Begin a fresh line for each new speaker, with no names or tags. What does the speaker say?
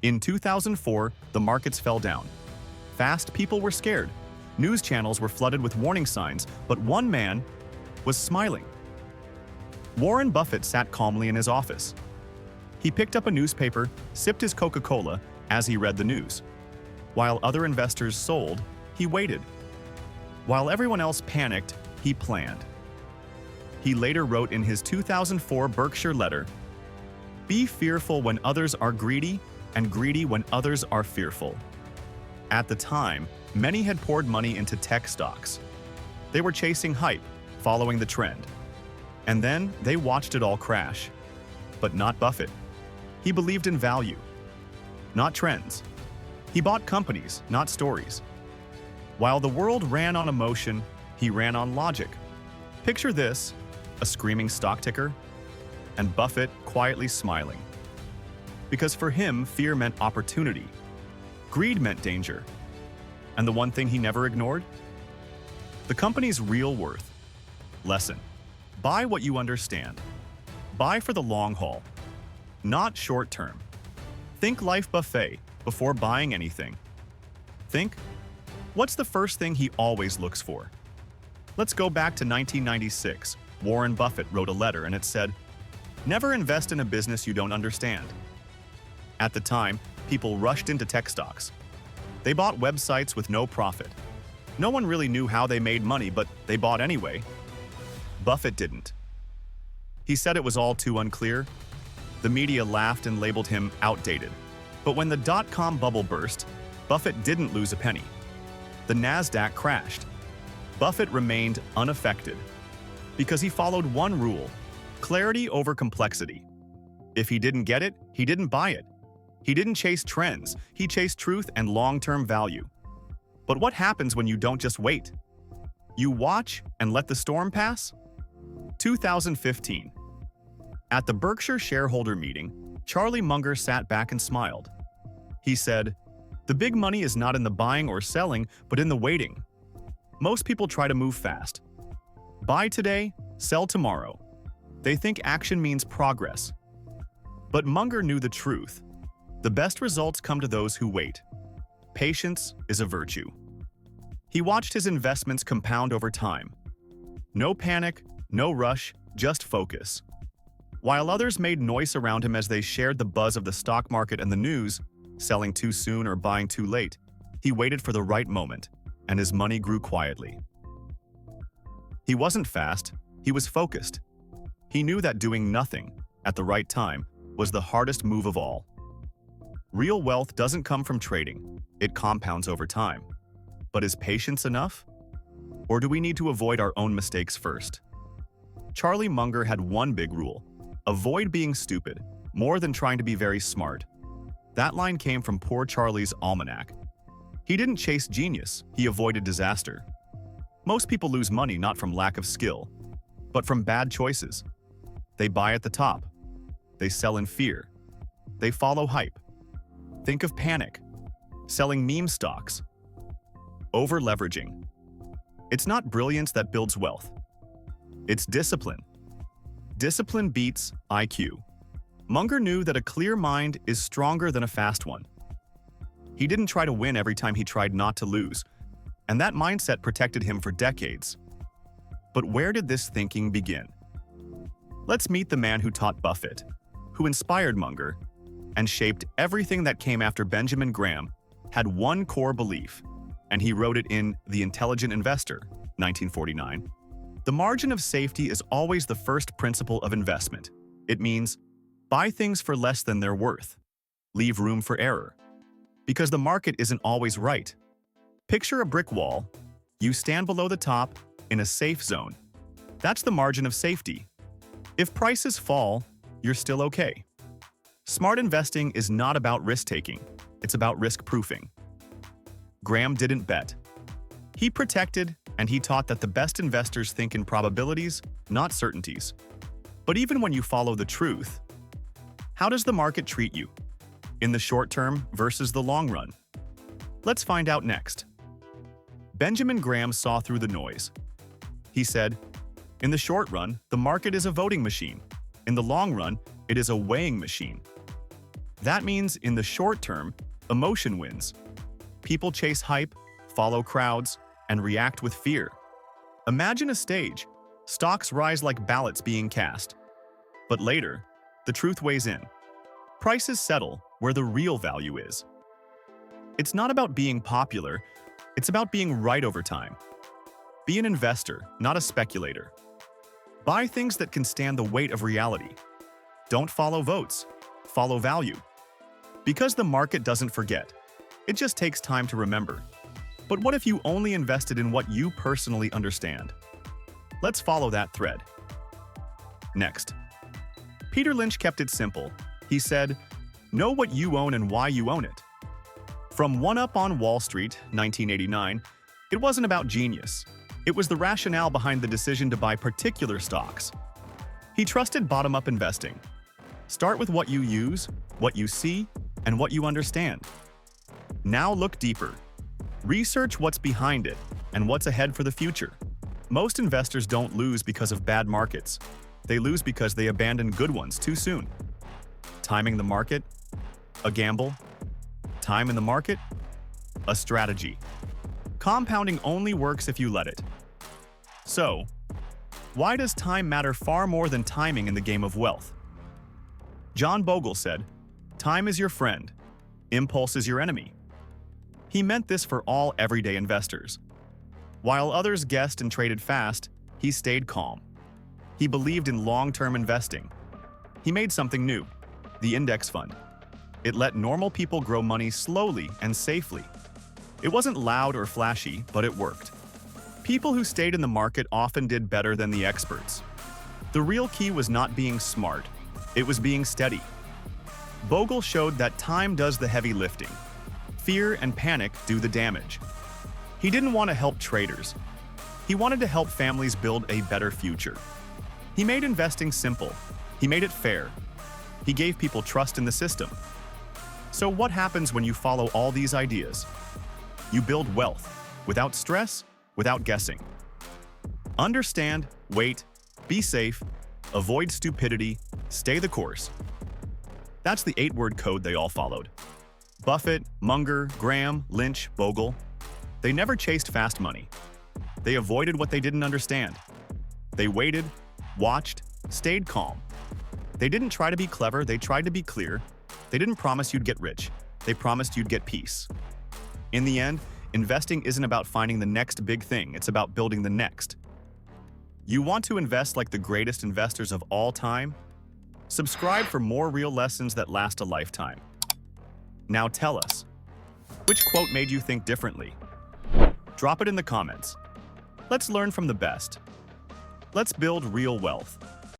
In 2004, the markets fell down. Fast, people were scared. News channels were flooded with warning signs, but one man was smiling. Warren Buffett sat calmly in his office. He picked up a newspaper, sipped his Coca-Cola as he read the news. While other investors sold, he waited. While everyone else panicked, he planned. He later wrote in his 2004 Berkshire letter, "Be fearful when others are greedy, and greedy when others are fearful." At the time, many had poured money into tech stocks. They were chasing hype, following the trend. And then they watched it all crash. But not Buffett. He believed in value, not trends. He bought companies, not stories. While the world ran on emotion, he ran on logic. Picture this, a screaming stock ticker, and Buffett quietly smiling. Because for him, fear meant opportunity. Greed meant danger. And the one thing he never ignored? The company's real worth. Lesson: buy what you understand. Buy for the long haul, not short term. Think Life Buffet before buying anything. Think, what's the first thing he always looks for? Let's go back to 1996. Warren Buffett wrote a letter and it said, "Never invest in a business you don't understand." At the time, people rushed into tech stocks. They bought websites with no profit. No one really knew how they made money, but they bought anyway. Buffett didn't. He said it was all too unclear. The media laughed and labeled him outdated. But when the dot-com bubble burst, Buffett didn't lose a penny. The NASDAQ crashed. Buffett remained unaffected because he followed one rule: clarity over complexity. If he didn't get it, he didn't buy it. He didn't chase trends, he chased truth and long-term value. But what happens when you don't just wait? You watch and let the storm pass? 2015. At the Berkshire shareholder meeting, Charlie Munger sat back and smiled. He said, "The big money is not in the buying or selling, but in the waiting. Most people try to move fast. Buy today, sell tomorrow. They think action means progress." But Munger knew the truth. The best results come to those who wait. Patience is a virtue. He watched his investments compound over time. No panic, no rush, just focus. While others made noise around him as they shared the buzz of the stock market and the news, selling too soon or buying too late, he waited for the right moment, and his money grew quietly. He wasn't fast, he was focused. He knew that doing nothing, at the right time, was the hardest move of all. Real wealth doesn't come from trading, it compounds over time. But is patience enough? Or do we need to avoid our own mistakes first? Charlie Munger had one big rule: avoid being stupid, more than trying to be very smart. That line came from Poor Charlie's Almanac. He didn't chase genius, he avoided disaster. Most people lose money not from lack of skill, but from bad choices. They buy at the top. They sell in fear. They follow hype. Think of panic, selling meme stocks, over-leveraging. It's not brilliance that builds wealth. It's discipline. Discipline beats IQ. Munger knew that a clear mind is stronger than a fast one. He didn't try to win every time he tried not to lose, and that mindset protected him for decades. But where did this thinking begin? Let's meet the man who taught Buffett, who inspired Munger, and shaped everything that came after. Benjamin Graham had one core belief, and he wrote it in The Intelligent Investor, 1949. The margin of safety is always the first principle of investment. It means, buy things for less than they're worth. Leave room for error. Because the market isn't always right. Picture a brick wall. You stand below the top, in a safe zone. That's the margin of safety. If prices fall, you're still okay. Smart investing is not about risk-taking. It's about risk-proofing. Graham didn't bet. He protected, and he taught that the best investors think in probabilities, not certainties. But even when you follow the truth, how does the market treat you? In the short term versus the long run? Let's find out next. Benjamin Graham saw through the noise. He said, "In the short run, the market is a voting machine. In the long run, it is a weighing machine." That means in the short term, emotion wins. People chase hype, follow crowds, and react with fear. Imagine a stage. Stocks rise like ballots being cast. But later, the truth weighs in. Prices settle where the real value is. It's not about being popular, it's about being right over time. Be an investor, not a speculator. Buy things that can stand the weight of reality. Don't follow votes, follow value. Because the market doesn't forget. It just takes time to remember. But what if you only invested in what you personally understand? Let's follow that thread. Next. Peter Lynch kept it simple. He said, "Know what you own and why you own it." From One Up on Wall Street, 1989, it wasn't about genius. It was the rationale behind the decision to buy particular stocks. He trusted bottom-up investing. Start with what you use, what you see, and what you understand. Now look deeper. Research what's behind it and what's ahead for the future. Most investors don't lose because of bad markets. They lose because they abandon good ones too soon. Timing the market? A gamble. Time in the market? A strategy. Compounding only works if you let it. So, why does time matter far more than timing in the game of wealth? John Bogle said, "Time is your friend. Impulse is your enemy." He meant this for all everyday investors. While others guessed and traded fast, he stayed calm. He believed in long-term investing. He made something new, the index fund. It let normal people grow money slowly and safely. It wasn't loud or flashy, but it worked. People who stayed in the market often did better than the experts. The real key was not being smart, it was being steady. Bogle showed that time does the heavy lifting. Fear and panic do the damage. He didn't want to help traders. He wanted to help families build a better future. He made investing simple. He made it fair. He gave people trust in the system. So what happens when you follow all these ideas? You build wealth, without stress, without guessing. Understand, wait, be safe, avoid stupidity, stay the course. That's the 8-word code they all followed. Buffett, Munger, Graham, Lynch, Bogle. They never chased fast money. They avoided what they didn't understand. They waited, watched, stayed calm. They didn't try to be clever, they tried to be clear. They didn't promise you'd get rich. They promised you'd get peace. In the end, investing isn't about finding the next big thing, it's about building the next. You want to invest like the greatest investors of all time? Subscribe for more real lessons that last a lifetime. Now tell us, which quote made you think differently? Drop it in the comments. Let's learn from the best. Let's build real wealth.